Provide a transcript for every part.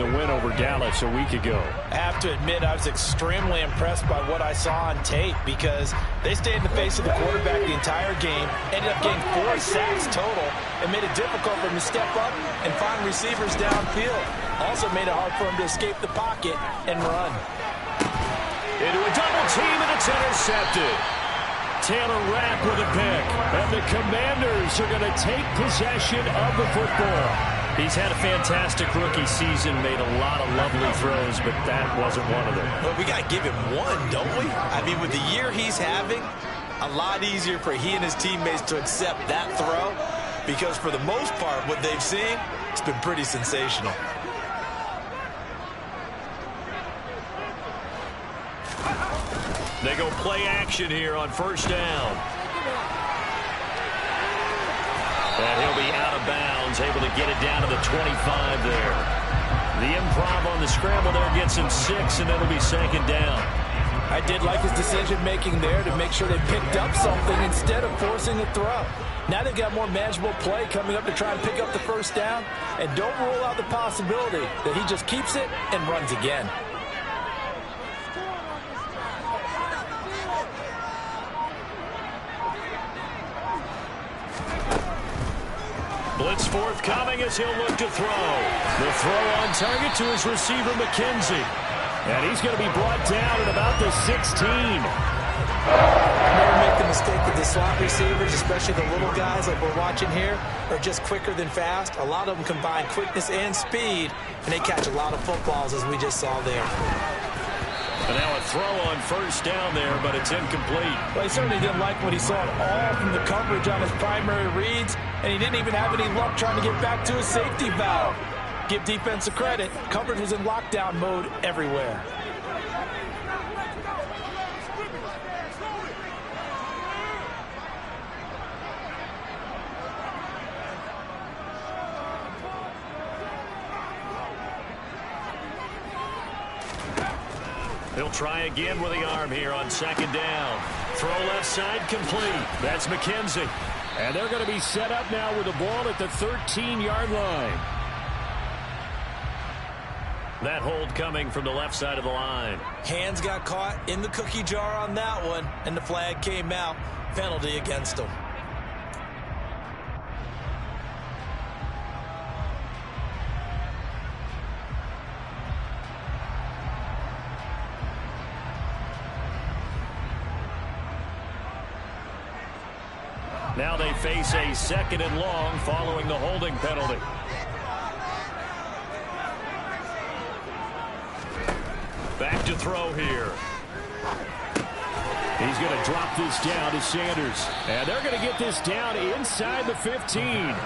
the win over Dallas a week ago. I have to admit, I was extremely impressed by what I saw on tape because they stayed in the face of the quarterback the entire game, ended up getting 4 sacks total, and made it difficult for him to step up and find receivers downfield. Also made it hard for him to escape the pocket and run. Into a double team, and it's intercepted. Taylor Rapp with a pick, and the Commanders are going to take possession of the football. He's had a fantastic rookie season, made a lot of lovely throws, but that wasn't one of them. But we got to give him one, don't we? I mean, with the year he's having, a lot easier for he and his teammates to accept that throw because for the most part, what they've seen, it's been pretty sensational. They go play action here on first down. And he'll be out of bounds, able to get it down to the 25 there. The improv on the scramble there gets him 6, and it'll be second down. I did like his decision-making there to make sure they picked up something instead of forcing a throw. Now they've got more manageable play coming up to try and pick up the first down, and don't rule out the possibility that he just keeps it and runs again. Blitz forthcoming as he'll look to throw. The throw on target to his receiver, McKenzie. And he's going to be brought down at about the 16. Never make the mistake that the slot receivers, especially the little guys like we're watching here, are just quicker than fast. A lot of them combine quickness and speed, and they catch a lot of footballs, as we just saw there. And now a throw on first down there, but it's incomplete. Well, he certainly didn't like what he saw at all from the coverage on his primary reads, and he didn't even have any luck trying to get back to his safety valve. Give defense a credit. Coverage was in lockdown mode everywhere. He'll try again with the arm here on second down. Throw left side complete. That's McKenzie. And they're going to be set up now with the ball at the 13-yard line. That hold coming from the left side of the line. Hands got caught in the cookie jar on that one, and the flag came out. Penalty against him. Now they face a second and long following the holding penalty. Back to throw here. He's going to drop this down to Sanders. And they're going to get this down inside the 15.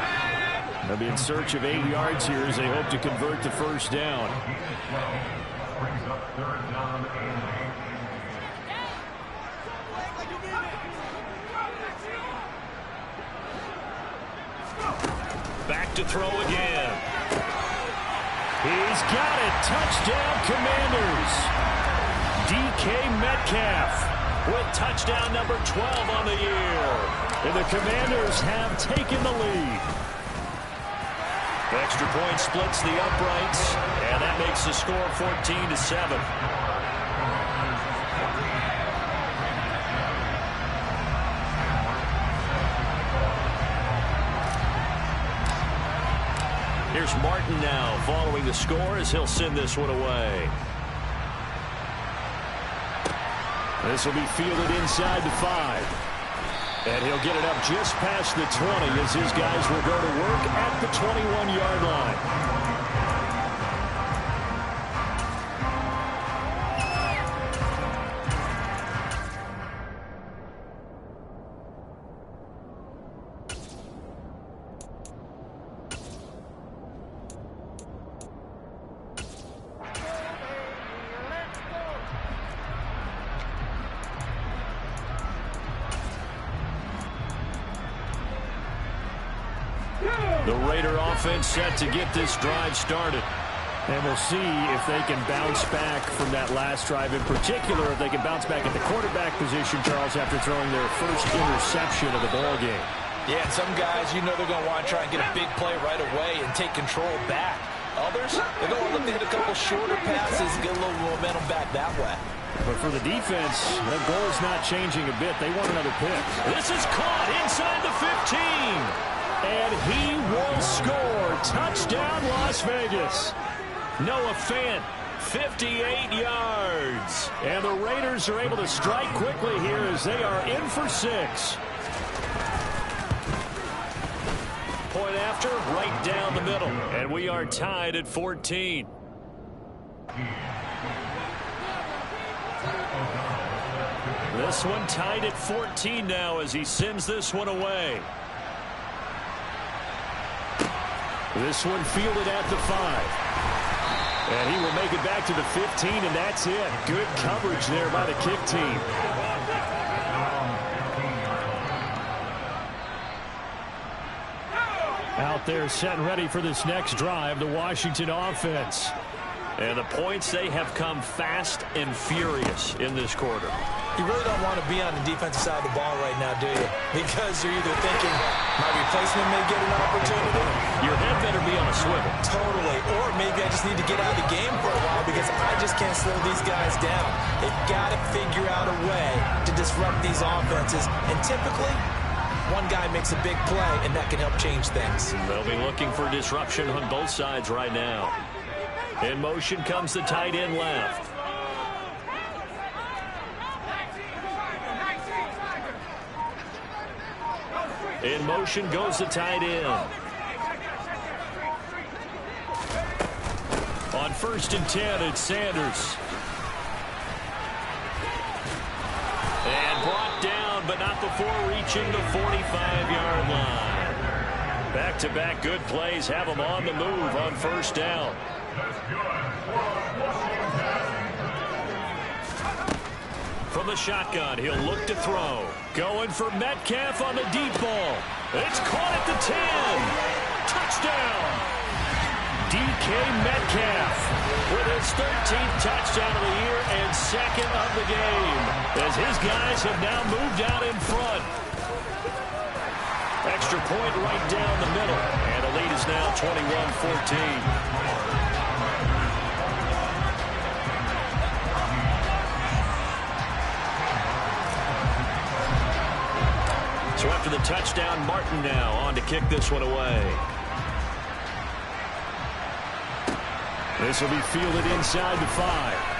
They'll be in search of 8 yards here as they hope to convert the first down. Back to throw again. He's got it. Touchdown, Commanders. DK Metcalf with touchdown number 12 on the year. And the Commanders have taken the lead. Extra point splits the uprights, and that makes the score 14-7. Here's Martin now following the score as he'll send this one away. This will be fielded inside the 5. And he'll get it up just past the 20 as his guys will go to work at the 21-yard line. The Raider offense set to get this drive started. And we'll see if they can bounce back from that last drive. In particular, if they can bounce back at the quarterback position, Charles, after throwing their first interception of the ball game. Yeah, and some guys, you know they're going to want to try and get a big play right away and take control back. Others, they're going to look to hit a couple shorter passes and get a little momentum back that way. But for the defense, the goal is not changing a bit. They want another pick. This is caught inside the 15. And he will score. Touchdown, Las Vegas. Noah Fant, 58 yards. And the Raiders are able to strike quickly here as they are in for 6. Point after, right down the middle. And we are tied at 14. This one tied at 14 now as he sends this one away. This one fielded at the 5. And he will make it back to the 15, and that's it. Good coverage there by the kick team. Out there set and ready for this next drive, the Washington offense. And the points, they have come fast and furious in this quarter. You really don't want to be on the defensive side of the ball right now, do you? Because you're either thinking, my replacement may get an opportunity. Your head better be on a swivel. Totally. Or maybe I just need to get out of the game for a while because I just can't slow these guys down. They've got to figure out a way to disrupt these offenses. And typically, one guy makes a big play, and that can help change things. They'll be looking for disruption on both sides right now. In motion comes the tight end left. In motion goes the tight end. On 1st and 10, it's Sanders. And brought down, but not before reaching the 45-yard line. Back-to-back good plays have him on the move on 1st down. From the shotgun, he'll look to throw. Going for Metcalf on the deep ball. It's caught at the 10. Touchdown. DK Metcalf with his 13th touchdown of the year and 2nd of the game. As his guys have now moved out in front. Extra point right down the middle. And the lead is now 21-14. So after the touchdown, Martin now on to kick this one away. This will be fielded inside the 5.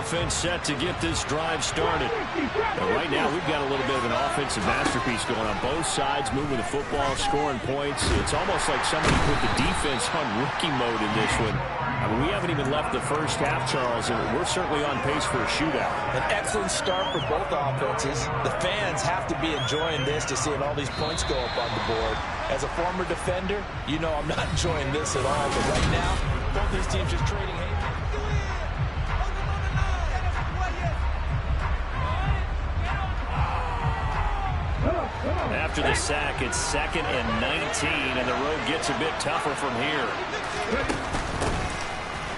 Offense set to get this drive started. And right now, we've got a little bit of an offensive masterpiece going on both sides, moving the football, scoring points. It's almost like somebody put the defense on rookie mode in this one. I mean, we haven't even left the first half, Charles, and we're certainly on pace for a shootout. An excellent start for both offenses. The fans have to be enjoying this to seeing all these points go up on the board. As a former defender, you know I'm not enjoying this at all. But right now, both these teams just trading hate. After the sack, it's 2nd and 19, and the road gets a bit tougher from here.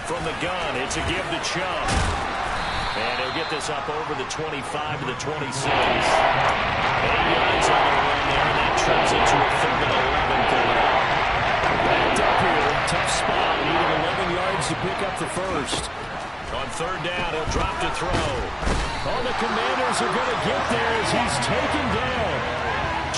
From the gun, it's a give to Chubb. And he'll get this up over the 25 to the 26. 8 yards on the run there, and that turns into a 3rd and 11 coming up. Backed up here, tough spot, needing 11 yards to pick up the first. On 3rd down, he'll drop to throw. All the Commanders are going to get there as he's taken down.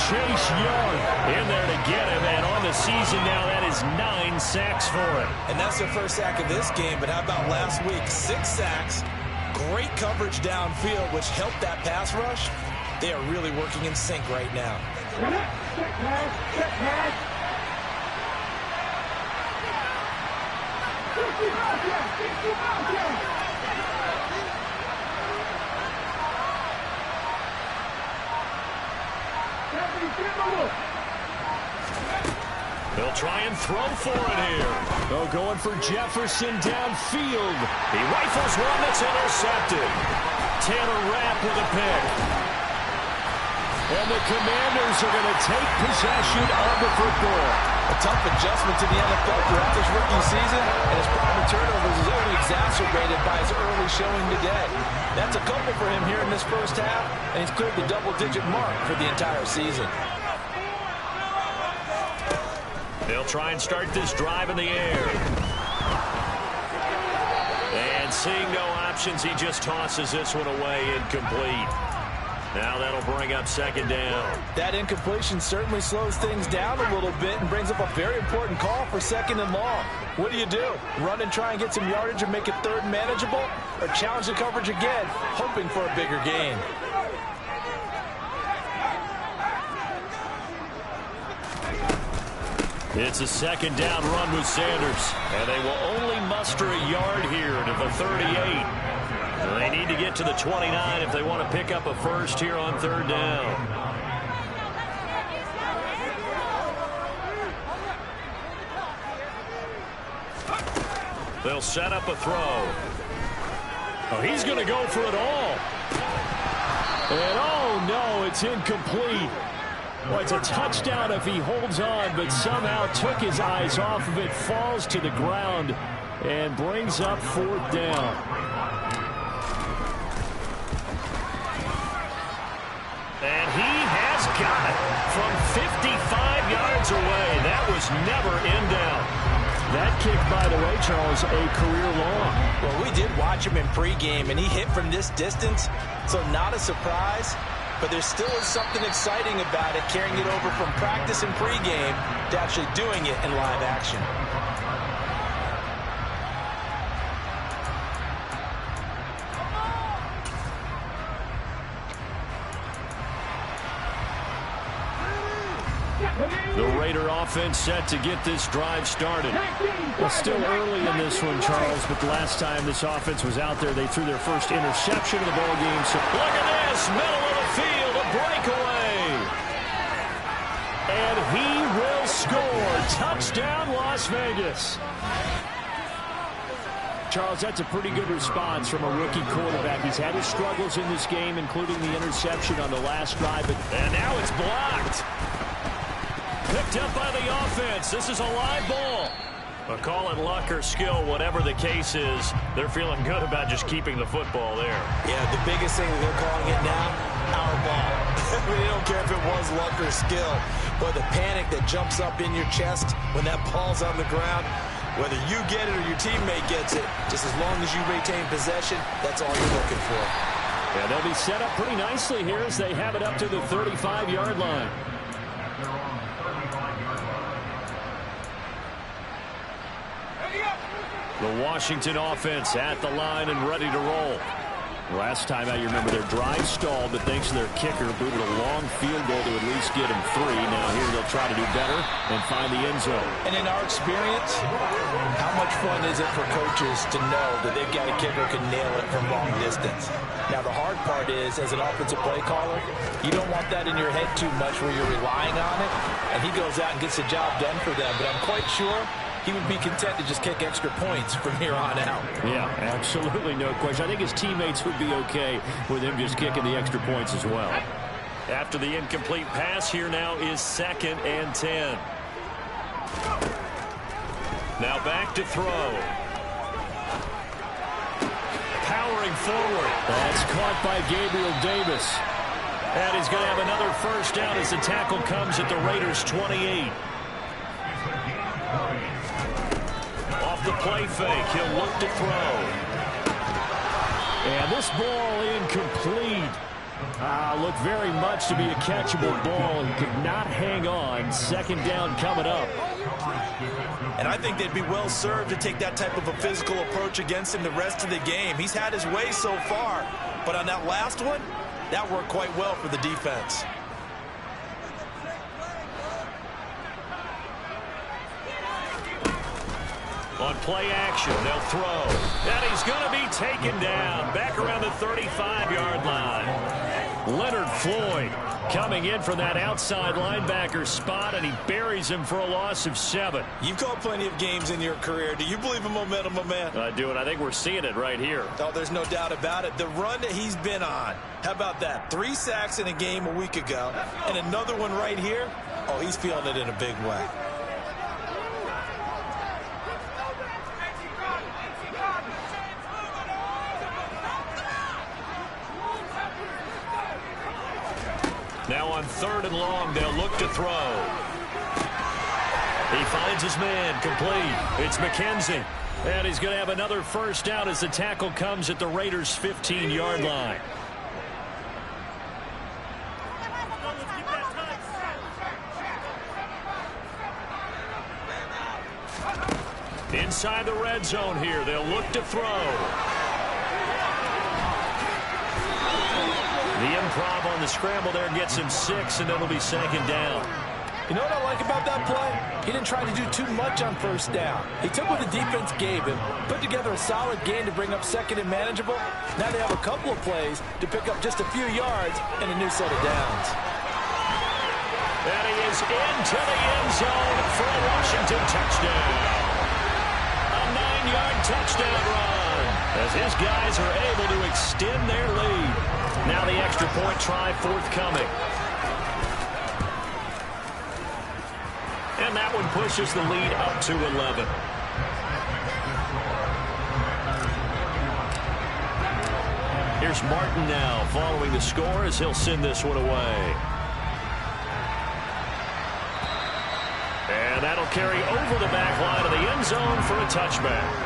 Chase Young in there to get him, and on the season now, that is 9 sacks for him. And that's their first sack of this game, but how about last week? 6 sacks, great coverage downfield, which helped that pass rush. They are really working in sync right now. They'll try and throw for it here. Oh, going for Jefferson downfield. He rifles one that's intercepted. Taylor Rapp with a pick. And the Commanders are going to take possession of the football. A tough adjustment to the NFL throughout this rookie season, and his problem with turnovers is only exacerbated by his early showing today. That's a couple for him here in this first half, and he's cleared the double-digit mark for the entire season. They'll try and start this drive in the air. And seeing no options, he just tosses this one away, incomplete. Now that'll bring up second down. That incompletion certainly slows things down a little bit and brings up a very important call for second and long. What do? Run and try and get some yardage and make it third manageable? Or challenge the coverage again, hoping for a bigger gain? It's a second down run with Sanders. And they will only muster a yard here to the 38. They need to get to the 29 if they want to pick up a first here on third down. They'll set up a throw. Oh, he's going to go for it all. And oh no, it's incomplete. Well, it's a touchdown if he holds on, but somehow took his eyes off of it, falls to the ground, and brings up fourth down. And he has got it from 55 yards away. That was never in doubt. That kick, by the way, Charles, a career long. Well, we did watch him in pregame, and he hit from this distance, so not a surprise. But there still is something exciting about it, carrying it over from practice and pregame to actually doing it in live action. The Raider offense set to get this drive started. Well, still early in this one, Charles, but the last time this offense was out there, they threw their first interception of the ball game. So look at this, middle of the field, a breakaway. And he will score. Touchdown, Las Vegas. Charles, that's a pretty good response from a rookie quarterback. He's had his struggles in this game, including the interception on the last drive. And now it's blocked. Picked up by the offense. This is a live ball. But call it luck or skill, whatever the case is, they're feeling good about just keeping the football there. Yeah, the biggest thing that they're calling it now, our ball. They don't care if it was luck or skill. But the panic that jumps up in your chest when that ball's on the ground, whether you get it or your teammate gets it, just as long as you retain possession, that's all you're looking for. Yeah, they'll be set up pretty nicely here as they have it up to the 35-yard line. The Washington offense at the line and ready to roll. Last time out, you remember their drive stalled, but thanks to their kicker, booted a long field goal to at least get him 3. Now here they'll try to do better and find the end zone. And in our experience, how much fun is it for coaches to know that they've got a kicker who can nail it from long distance? Now the hard part is, as an offensive play caller, you don't want that in your head too much where you're relying on it, and he goes out and gets the job done for them. But I'm quite sure he would be content to just kick extra points from here on out. Yeah, absolutely no question. I think his teammates would be okay with him just kicking the extra points as well. After the incomplete pass, here now is 2nd and 10. Now back to throw. Powering forward. That's caught by Gabriel Davis. And he's going to have another first down as the tackle comes at the Raiders' 28. Off the play fake, he'll look to throw. And this ball incomplete. Looked very much to be a catchable ball. He could not hang on. Second down coming up. And I think they'd be well served to take that type of a physical approach against him the rest of the game. He's had his way so far, but on that last one, that worked quite well for the defense. On play action, they'll throw. And he's going to be taken down back around the 35-yard line. Leonard Floyd coming in from that outside linebacker spot, and he buries him for a loss of 7. You've called plenty of games in your career. Do you believe in momentum, my man? I do, and I think we're seeing it right here. Oh, there's no doubt about it. The run that he's been on. How about that? 3 sacks in a game a week ago, and another one right here. Oh, he's feeling it in a big way. Now on 3rd and long, they'll look to throw. He finds his man, complete. It's McKenzie. And he's going to have another first down as the tackle comes at the Raiders' 15-yard line. Inside the red zone here, they'll look to throw. The improv on the scramble there gets him 6, and it'll be 2nd down. You know what I like about that play? He didn't try to do too much on 1st down. He took what the defense gave him, put together a solid gain to bring up 2nd and manageable. Now they have a couple of plays to pick up just a few yards and a new set of downs. And he is into the end zone for a Washington touchdown. A 9-yard touchdown run as his guys are able to extend their lead. Now the extra point try forthcoming. And that one pushes the lead up to 11. Here's Martin now following the score as he'll send this one away. And that'll carry over the back line of the end zone for a touchback.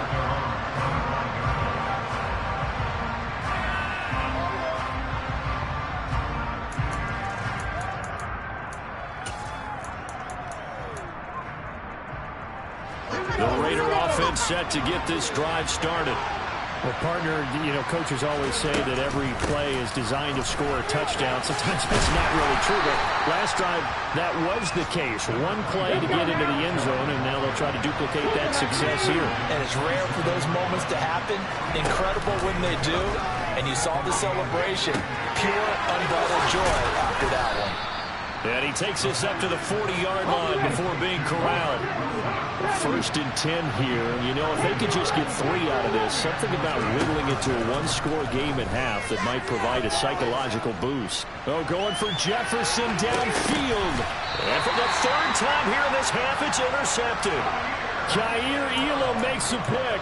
The Raider offense set to get this drive started. Well, partner, coaches always say that every play is designed to score a touchdown. Sometimes that's not really true, but last drive, that was the case. One play to get into the end zone, and now they'll try to duplicate that success here. And it's rare for those moments to happen. Incredible when they do. And you saw the celebration. Pure, unbridled joy after that one. And he takes this up to the 40-yard line before being corralled. 1st and 10 here. If they could just get 3 out of this, something about whittling it to a one-score game at half that might provide a psychological boost. Oh, going for Jefferson downfield. And for the 3rd time here in this half, it's intercepted. Jair Elam makes the pick.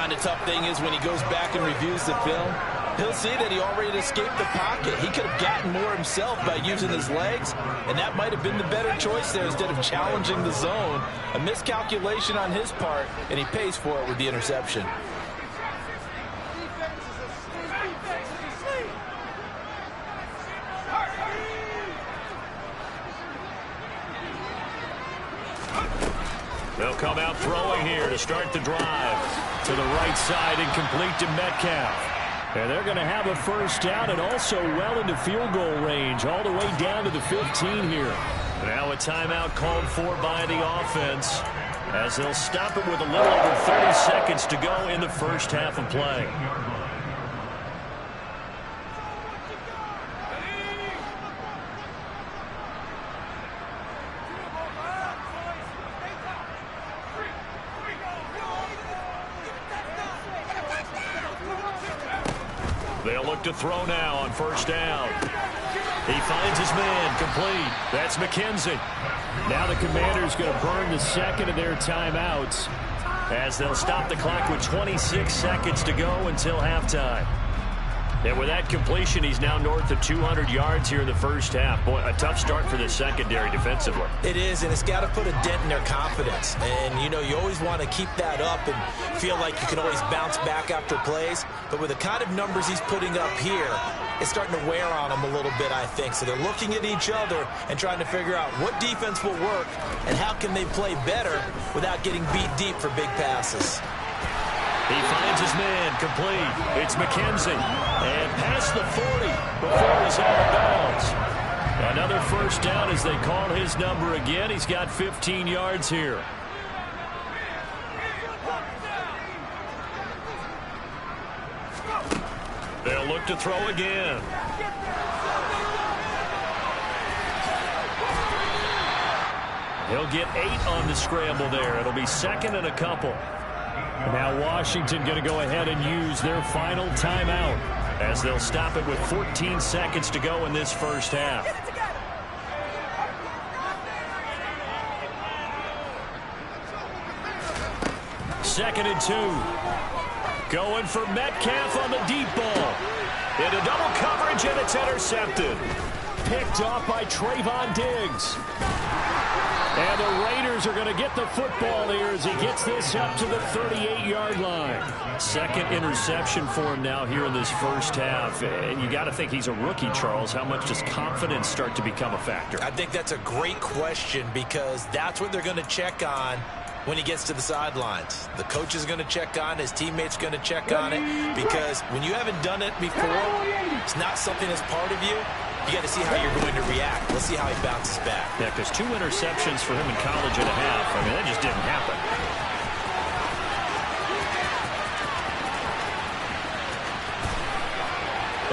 And the tough thing is when he goes back and reviews the film, he'll see that he already escaped the pocket. He could have gotten more himself by using his legs, and that might have been the better choice there instead of challenging the zone. A miscalculation on his part, and he pays for it with the interception. They'll come out throwing here to start the drive. To the right side and complete to Metcalf. And they're going to have a first down and also well into field goal range, all the way down to the 15 here. Now a timeout called for by the offense as they'll stop it with a little over 30 seconds to go in the first half of play. They'll look to throw now on first down. He finds his man, complete. That's McKenzie. Now the Commanders going to burn the second of their timeouts as they'll stop the clock with 26 seconds to go until halftime. And with that completion, he's now north of 200 yards here in the first half. Boy, a tough start for the secondary defensively. It is, and it's got to put a dent in their confidence. And, you always want to keep that up and feel like you can always bounce back after plays. But with the kind of numbers he's putting up here, it's starting to wear on them a little bit, I think. So they're looking at each other and trying to figure out what defense will work and how can they play better without getting beat deep for big passes. He finds his man, complete. It's McKenzie. And past the 40 before he's out of bounds. Another first down as they call his number again. He's got 15 yards here. They'll look to throw again. He'll get 8 on the scramble there. It'll be second and a couple. Now Washington going to go ahead and use their final timeout as they'll stop it with 14 seconds to go in this first half. Second and 2. Going for Metcalf on the deep ball. Into double coverage, and it's intercepted. Picked off by Trayvon Diggs. And the Raiders are going to get the football here as he gets this up to the 38-yard line. Second interception for him now here in this first half. And you got to think he's a rookie, Charles. How much does confidence start to become a factor? I think that's a great question because that's what they're going to check on when he gets to the sidelines. The coach is going to check on, his teammates going to check on it, because when you haven't done it before, it's not something that's part of you. You got to see how you're going to react. Let's see how he bounces back. Yeah, because 2 interceptions for him in college and a half. I mean, that just didn't happen.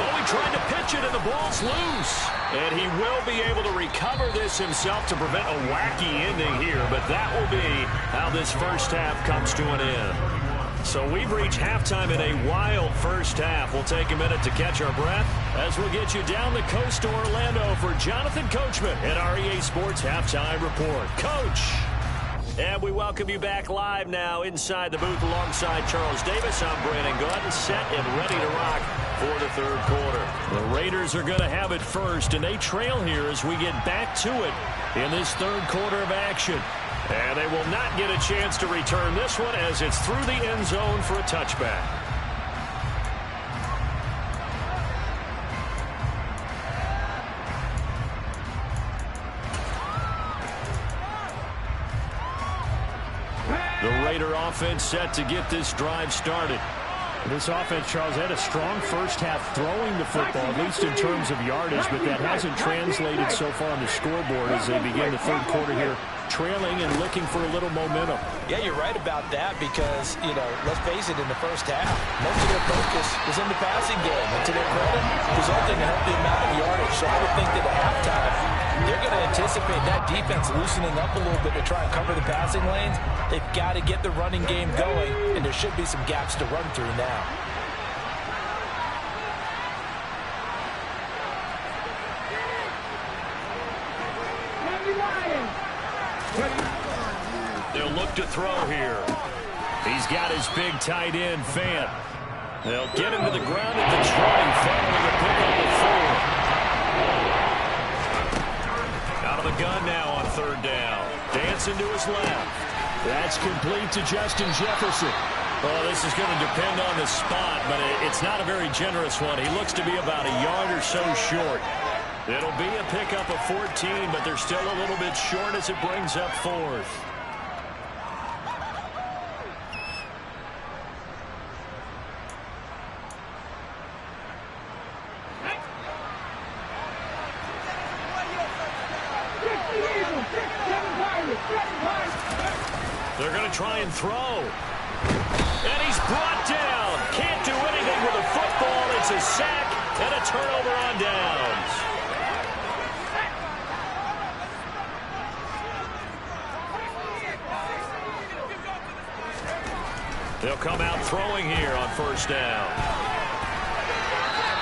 Oh, he tried to pitch it, and the ball's loose. And he will be able to recover this himself to prevent a wacky ending here. But that will be how this first half comes to an end. So we've reached halftime in a wild first half. We'll take a minute to catch our breath as we'll get you down the coast to Orlando for Jonathan Coachman at our EA Sports Halftime Report. Coach! And we welcome you back live now inside the booth alongside Charles Davis. I'm Brandon Gordon, set and ready to rock for the third quarter. The Raiders are going to have it first, and they trail here as we get back to it in this third quarter of action. And they will not get a chance to return this one as it's through the end zone for a touchback. The Raider offense set to get this drive started. This offense, Charles, had a strong first half throwing the football, at least in terms of yardage, but that hasn't translated so far on the scoreboard as they begin the third quarter here, trailing and looking for a little momentum. Yeah, you're right about that because, let's face it, in the first half, most of their focus was in the passing game. And to their credit, resulting in a healthy amount of yardage. So I would think that at halftime, they're going to anticipate that defense loosening up a little bit to try and cover the passing lanes. They've got to get the running game going, and there should be some gaps to run through now. They'll look to throw here. He's got his big tight end, Fant. They'll get him to the ground at the 20, following a pickup of 4. Out of the gun now on third down. Dancing to his left. That's complete to Justin Jefferson. Oh, this is going to depend on the spot, but it's not a very generous one. He looks to be about a yard or so short. It'll be a pickup of 14, but they're still a little bit short as it brings up fourth. They're going to try and throw. And he's brought down. Can't do anything with a football. It's a sack and a turnover on downs. They'll come out throwing here on first down.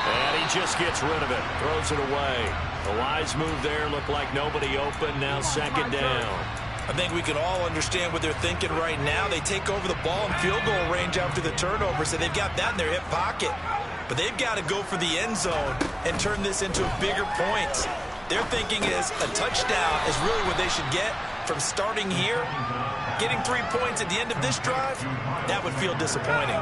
And he just gets rid of it. Throws it away. The wise move there. Looked like nobody open. Now second down. I think we can all understand what they're thinking right now. They take over the ball in field goal range after the turnover, so they've got that in their hip pocket. But they've got to go for the end zone and turn this into bigger points. Their thinking is a touchdown is really what they should get from starting here. Getting 3 points at the end of this drive, that would feel disappointing.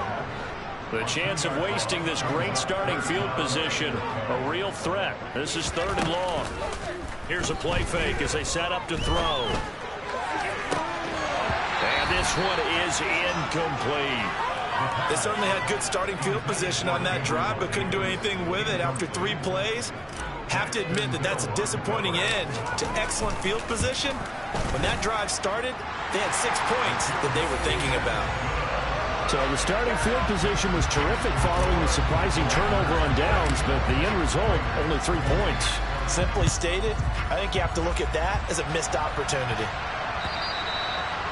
The chance of wasting this great starting field position, a real threat. This is third and long. Here's a play fake as they set up to throw. And this one is incomplete. They certainly had good starting field position on that drive, but couldn't do anything with it after 3 plays. Have to admit that that's a disappointing end to excellent field position. When that drive started, they had 6 points that they were thinking about. So the starting field position was terrific following the surprising turnover on downs, but the end result, only 3 points. Simply stated, I think you have to look at that as a missed opportunity.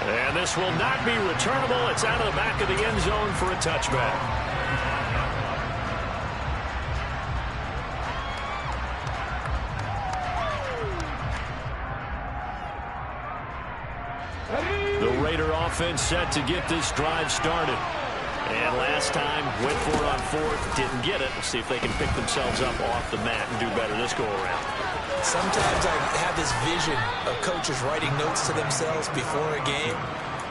And this will not be returnable. It's out of the back of the end zone for a touchback. The Raider offense set to get this drive started. And last time, went for it on fourth, didn't get it. We'll see if they can pick themselves up off the mat and do better this go-around. Sometimes I have this vision of coaches writing notes to themselves before a game.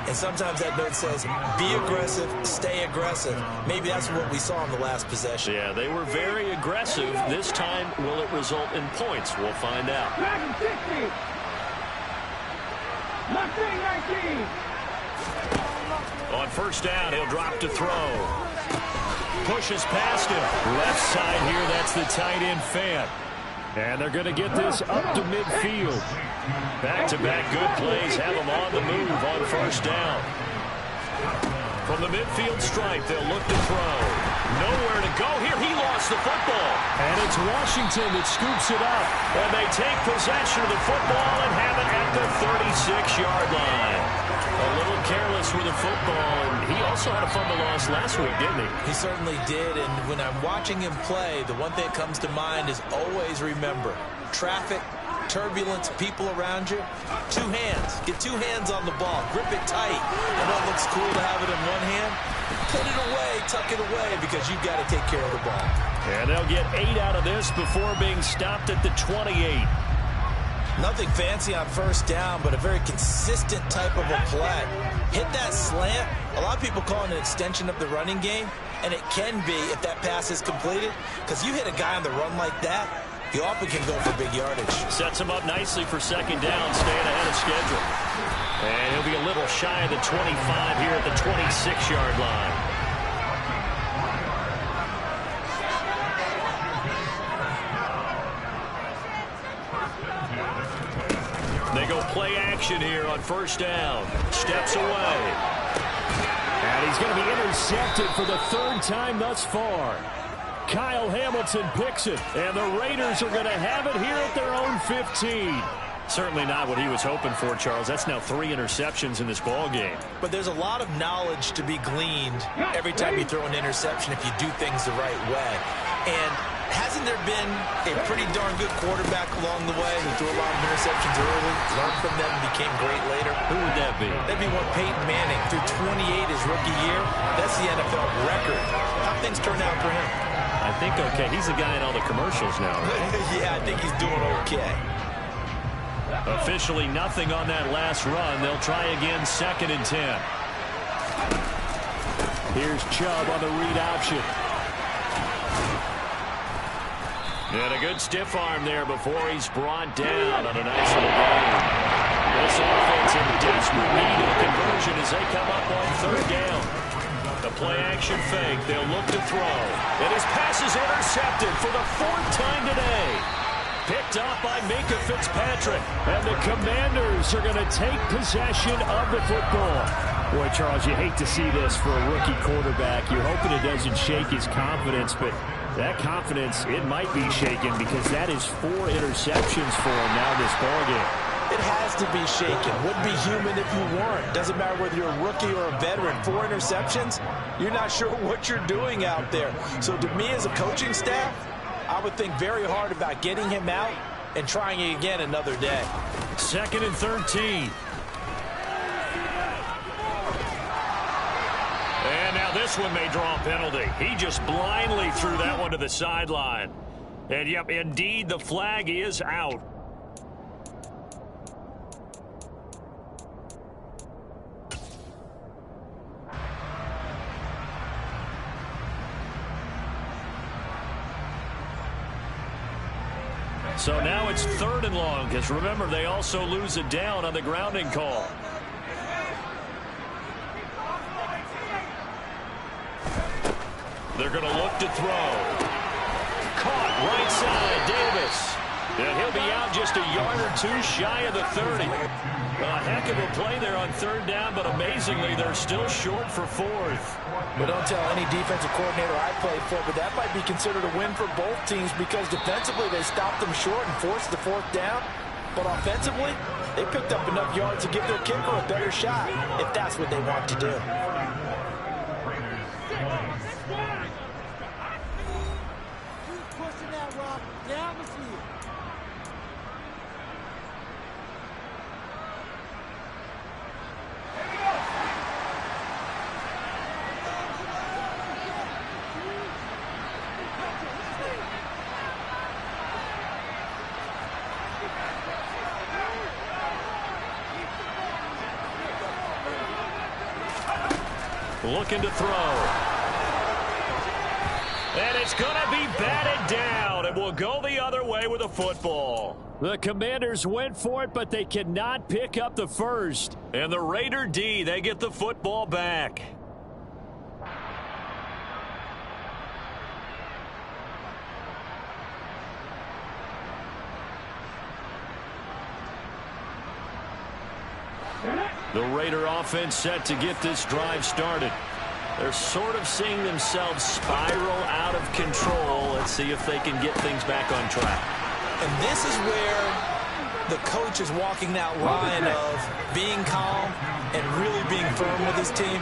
And sometimes that note says, be aggressive, stay aggressive. Maybe that's what we saw in the last possession. Yeah, they were very aggressive. This time, will it result in points? We'll find out. 19. On first down, he'll drop to throw. Pushes past him. Left side here, that's the tight end Fant. And they're going to get this up to midfield. Back-to-back good plays have them on the move on first down. From the midfield stripe, they'll look to throw. Nowhere to go here. He lost the football. And it's Washington that scoops it up. And they take possession of the football and have it at the 36-yard line. A little careless with the football. And he also had a fumble loss last week, didn't he? He certainly did. And when I'm watching him play, the one thing that comes to mind is always remember, traffic, turbulence, people around you, two hands. Get two hands on the ball. Grip it tight. I know it looks cool to have it in one hand. Put it away, tuck it away, because you've got to take care of the ball. And they'll get 8 out of this before being stopped at the 28. Nothing fancy on first down, but a very consistent type of a play. Hit that slant. A lot of people call it an extension of the running game, and it can be if that pass is completed, because you hit a guy on the run like that, he often can go for big yardage. Sets him up nicely for second down, staying ahead of schedule. And he'll be a little shy of the 25 here at the 26-yard line. They go play action here on first down. Steps away. And he's going to be intercepted for the third time thus far. Kyle Hamilton picks it, and the Raiders are going to have it here at their own 15. Certainly not what he was hoping for, Charles. That's now 3 interceptions in this ball game. But there's a lot of knowledge to be gleaned every time you throw an interception if you do things the right way. And hasn't there been a pretty darn good quarterback along the way who threw a lot of interceptions early, learned from them, and became great later? Who would that be? That'd be one Peyton Manning. Threw 28 his rookie year. That's the NFL record. How things turn out for him? I think okay. He's the guy in all the commercials now, right? Yeah, I think he's doing okay. Officially nothing on that last run. They'll try again, 2nd and 10. Here's Chubb on the read option. And a good stiff arm there before he's brought down on a nice little game. This offense in desperate need of conversion as they come up on third down. The play-action fake. They'll look to throw. And his pass is intercepted for the 4th time today. Picked up by Minka Fitzpatrick. And the Commanders are going to take possession of the football. Boy, Charles, you hate to see this for a rookie quarterback. You're hoping it doesn't shake his confidence, but that confidence, it might be shaken because that is 4 interceptions for him now this ballgame. It has to be shaken. Wouldn't be human if you weren't. Doesn't matter whether you're a rookie or a veteran. 4 interceptions, you're not sure what you're doing out there. So to me as a coaching staff, I would think very hard about getting him out and trying it again another day. 2nd and 13. And now this one may draw a penalty. He just blindly threw that one to the sideline. And yep, indeed, the flag is out. So now it's 3rd and long, because remember, they also lose it down on the grounding call. They're going to look to throw. Caught right side, Davis. And he'll be out just a yard or 2 shy of the 30. A heck of a play there on 3rd down, but amazingly, they're still short for 4th. But don't tell any defensive coordinator I played for, but that might be considered a win for both teams because defensively they stopped them short and forced the 4th down. But offensively, They picked up enough yards to give their kicker a better shot if that's what they want to do. Pushing that rock down the field. Looking to throw. And it's going to be batted down. It will go the other way with a football. The Commanders went for it, but they cannot pick up the first. And the Raider D, they get the football back. The Raider offense set to get this drive started. They're sort of seeing themselves spiral out of control. Let's see if they can get things back on track. And this is where the coach is walking that line of being calm and really being firm with his team.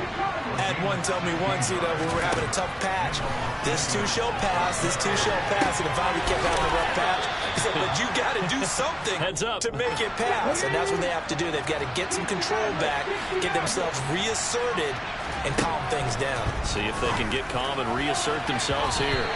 I had one tell me once, when we were having a tough patch, this too shall pass, this too shall pass, and if I kept having a rough patch, he said, but you got to do something to make it pass, and that's what they have to do. They've got to get some control back, get themselves reasserted, and calm things down. See if they can get calm and reassert themselves here.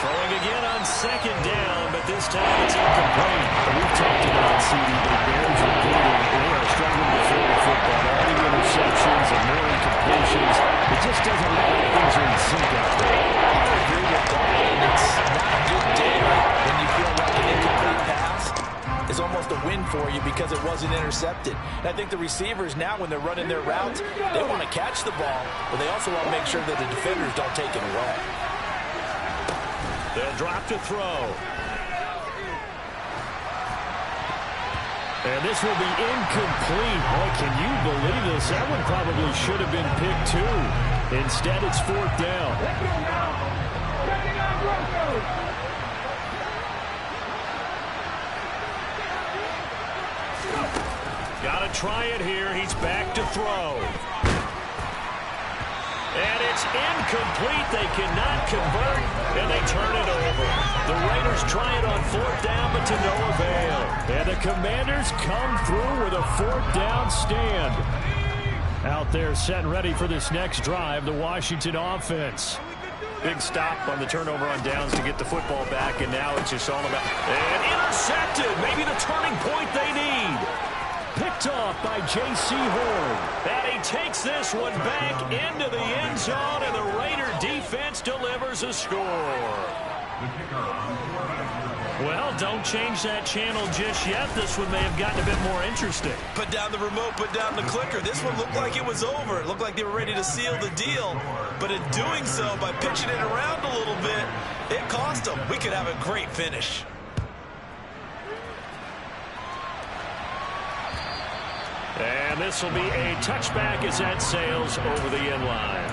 Throwing again on second down, but this time it's incomplete. We've talked about CD. The Bears are good, and they are struggling to throw the football. All the interceptions and more incompletions. It just doesn't look like things are in sync out there. I agree with that, and it's not a good day when you feel like an incomplete pass is almost a win for you because it wasn't intercepted. And I think the receivers now, when they're running their routes, they want to catch the ball, but they also want to make sure that the defenders don't take it away. They'll drop to throw. And this will be incomplete. Boy, can you believe this? That one probably should have been picked too. Instead, it's fourth down. Got to try it here. He's back to throw. And it's incomplete. They cannot convert, and they turn it over. The Raiders try it on fourth down, but to no avail. And the Commanders come through with a fourth down stand. Out there set and ready for this next drive, the Washington offense. Big stop on the turnover on downs to get the football back, and now it's just all about... And intercepted. Maybe the turning point they need. Picked off by J.C. Horn. And he takes this one back into the end zone, and the Raider defense delivers a score. Well, don't change that channel just yet. This one may have gotten a bit more interesting. Put down the remote, put down the clicker. This one looked like it was over. It looked like they were ready to seal the deal. But in doing so, by pitching it around a little bit, it cost them. We could have a great finish. And this will be a touchback as that sails over the end line.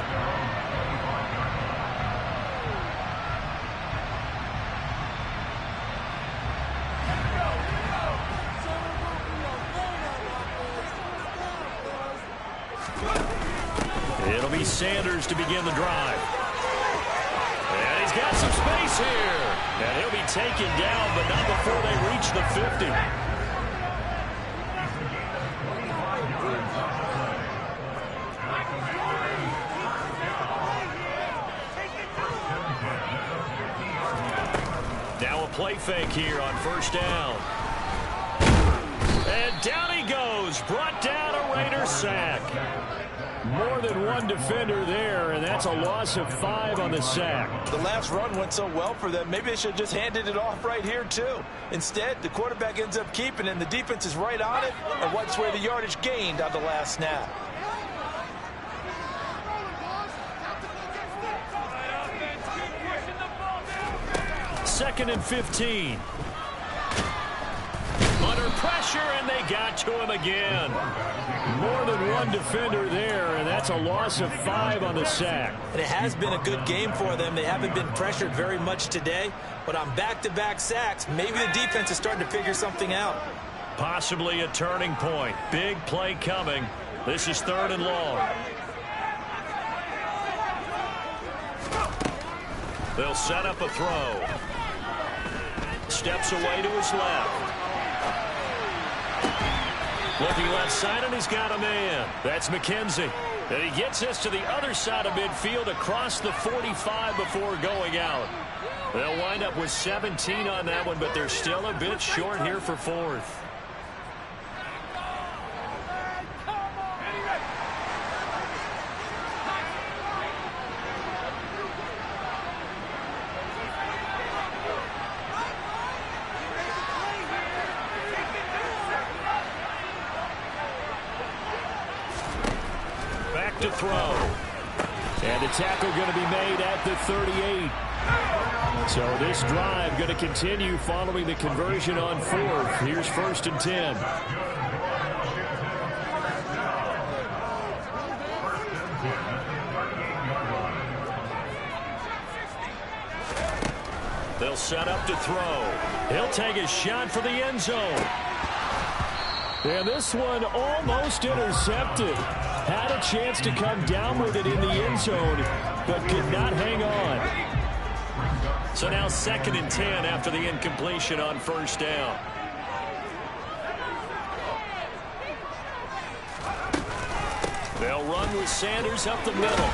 It'll be Sanders to begin the drive. And he's got some space here. And he'll be taken down, but not before they reach the 50. Now a play fake here on first down. And down he goes. Brought down a Raider sack. More than one defender there, and that's a loss of 5 on the sack. The last run went so well for them. Maybe they should have just handed it off right here, too. Instead, the quarterback ends up keeping it, and the defense is right on it, and wipes away the yardage gained on the last snap. Second and 15. Under pressure, and they got to him again. More than one defender there, and that's a loss of 5 on the sack. And it has been a good game for them. They haven't been pressured very much today, but on back-to-back sacks, maybe the defense is starting to figure something out. Possibly a turning point. Big play coming. This is 3rd and long. They'll set up a throw. Steps away to his left. Looking left side, and he's got a man. That's McKenzie. And he gets us to the other side of midfield across the 45 before going out. They'll wind up with 17 on that one, but they're still a bit short here for 4th. To throw. And the tackle going to be made at the 38. So this drive going to continue following the conversion on 4th. Here's 1st and 10. They'll set up to throw. He'll take a shot for the end zone. And this one almost intercepted. Had a chance to come down with it in the end zone, but could not hang on. So now 2nd and 10 after the incompletion on 1st down. They'll run with Sanders up the middle.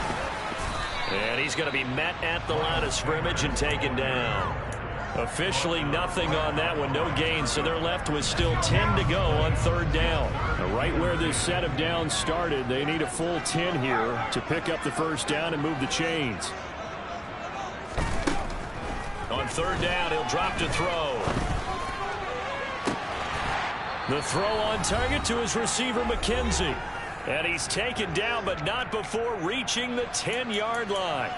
And he's going to be met at the line of scrimmage and taken down. Officially nothing on that one, no gain, so they're left with still 10 to go on 3rd down. Right where this set of downs started, they need a full 10 here to pick up the 1st down and move the chains. On 3rd down, he'll drop to throw. The throw on target to his receiver, McKenzie. And he's taken down, but not before reaching the 10-yard line.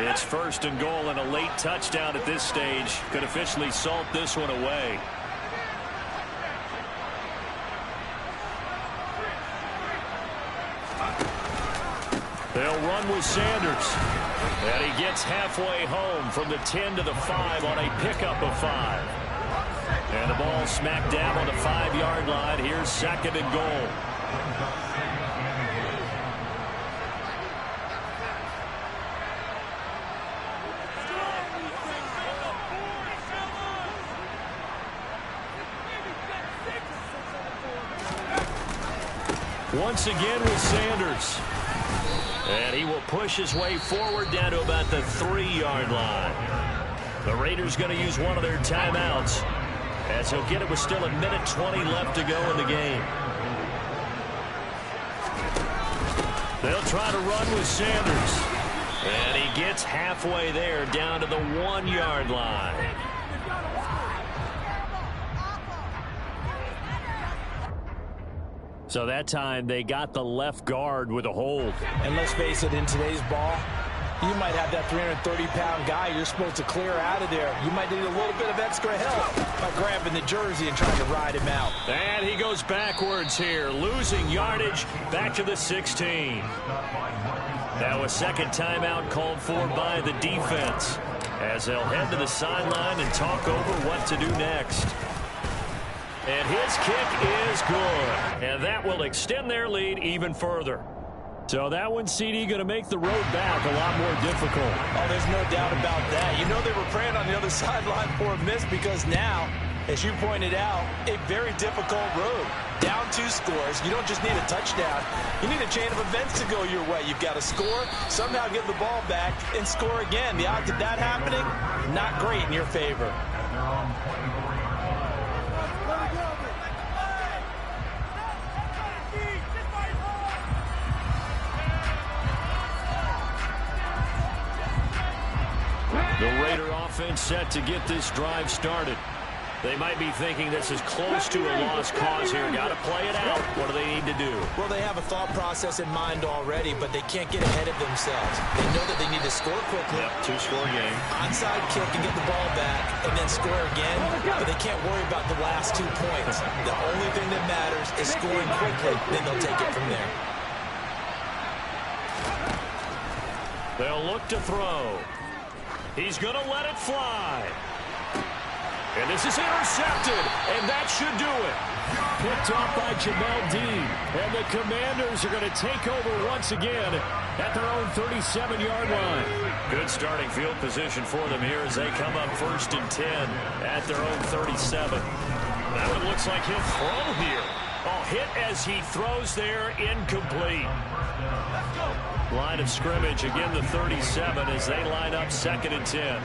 It's 1st and goal, and a late touchdown at this stage could officially salt this one away. They'll run with Sanders. And he gets halfway home from the 10 to the 5 on a pickup of 5. And the ball smacked down on the 5-yard line. Here's 2nd and goal. Once again with Sanders. And he will push his way forward down to about the 3-yard line. The Raiders going to use one of their timeouts, as he'll get it with still 1:20 left to go in the game. They'll try to run with Sanders. And he gets halfway there down to the 1-yard line. So that time they got the left guard with a hold. And let's face it, in today's ball, you might have that 330-pound guy you're supposed to clear out of there. You might need a little bit of extra help by grabbing the jersey and trying to ride him out. And he goes backwards here, losing yardage back to the 16. Now a second timeout called for by the defense, as they'll head to the sideline and talk over what to do next. And his kick is good. And that will extend their lead even further. So that one, CD, going to make the road back a lot more difficult. Oh, there's no doubt about that. You know they were praying on the other sideline for a miss, because now, as you pointed out, a very difficult road. Down 2 scores. You don't just need a touchdown. You need a chain of events to go your way. You've got to score, somehow get the ball back, and score again. The odds of that happening, not great in your favor. The Raider offense set to get this drive started. They might be thinking this is close to a lost cause here. Got to play it out. What do they need to do? Well, they have a thought process in mind already, but they can't get ahead of themselves. They know that they need to score quickly. Yep, two-score game. Onside kick and get the ball back, and then score again. But they can't worry about the last 2 points. The only thing that matters is scoring quickly. Then they'll take it from there. They'll look to throw. He's going to let it fly. And this is intercepted, and that should do it. Picked off by Jamel Dean, and the Commanders are going to take over once again at their own 37-yard line. Good starting field position for them here as they come up 1st and 10 at their own 37. That one looks like he'll throw here. Oh, hit as he throws there, incomplete. Line of scrimmage, again the 37 as they line up 2nd and 10.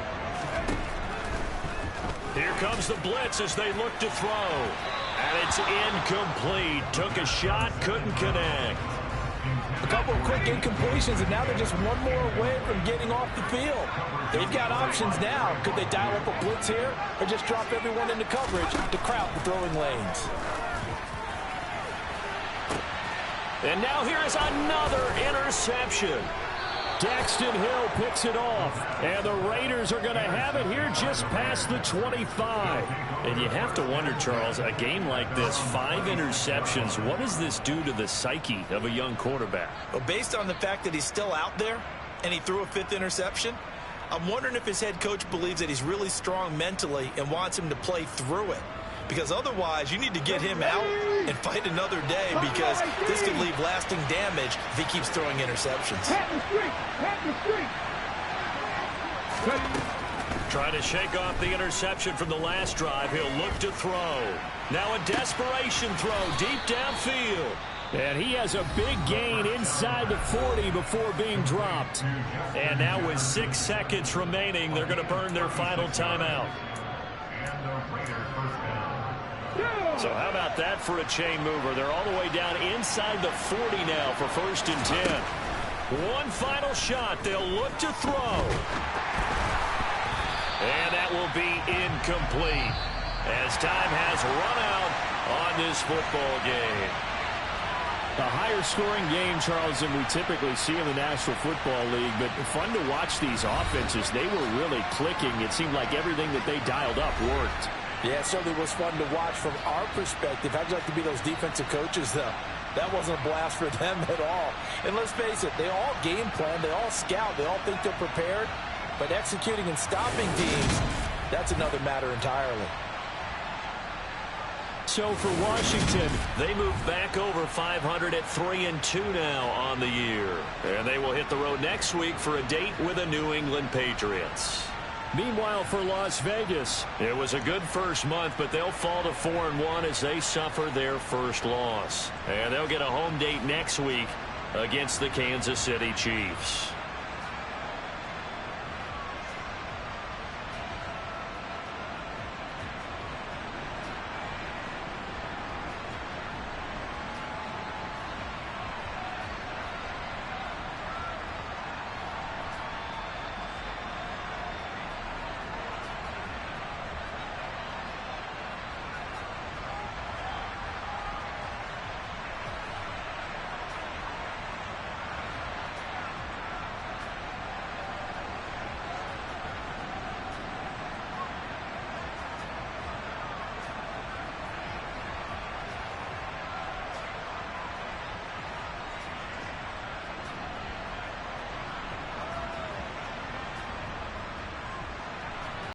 Here comes the blitz as they look to throw. And it's incomplete. Took a shot, couldn't connect. A couple of quick incompletions, and now they're just one more away from getting off the field. They've got options now. Could they dial up a blitz here or just drop everyone into coverage to crowd the throwing lanes? And now here is another interception. Daxton Hill picks it off, and the Raiders are going to have it here just past the 25. And you have to wonder, Charles, a game like this, 5 interceptions, what does this do to the psyche of a young quarterback? Well, based on the fact that he's still out there and he threw a 5th interception, I'm wondering if his head coach believes that he's really strong mentally and wants him to play through it. Because otherwise, you need to get him out and fight another day, because this could leave lasting damage if he keeps throwing interceptions. Trying to shake off the interception from the last drive. He'll look to throw. Now a desperation throw deep downfield. And he has a big gain inside the 40 before being dropped. And now with 6 seconds remaining, they're going to burn their final timeout. So how about that for a chain mover? They're all the way down inside the 40 now for 1st and 10. One final shot. They'll look to throw. And that will be incomplete as time has run out on this football game. A higher scoring game, Charles, than we typically see in the National Football League, but fun to watch these offenses. They were really clicking. It seemed like everything that they dialed up worked. Yeah, it certainly was fun to watch from our perspective. How'd you like to be those defensive coaches, though? That wasn't a blast for them at all. And let's face it, they all game plan, they all scout, they all think they're prepared. But executing and stopping teams, that's another matter entirely. So for Washington, they move back over 500 at 3-2 now on the year. And they will hit the road next week for a date with the New England Patriots. Meanwhile, for Las Vegas, it was a good first month, but they'll fall to 4-1 as they suffer their first loss. And they'll get a home date next week against the Kansas City Chiefs.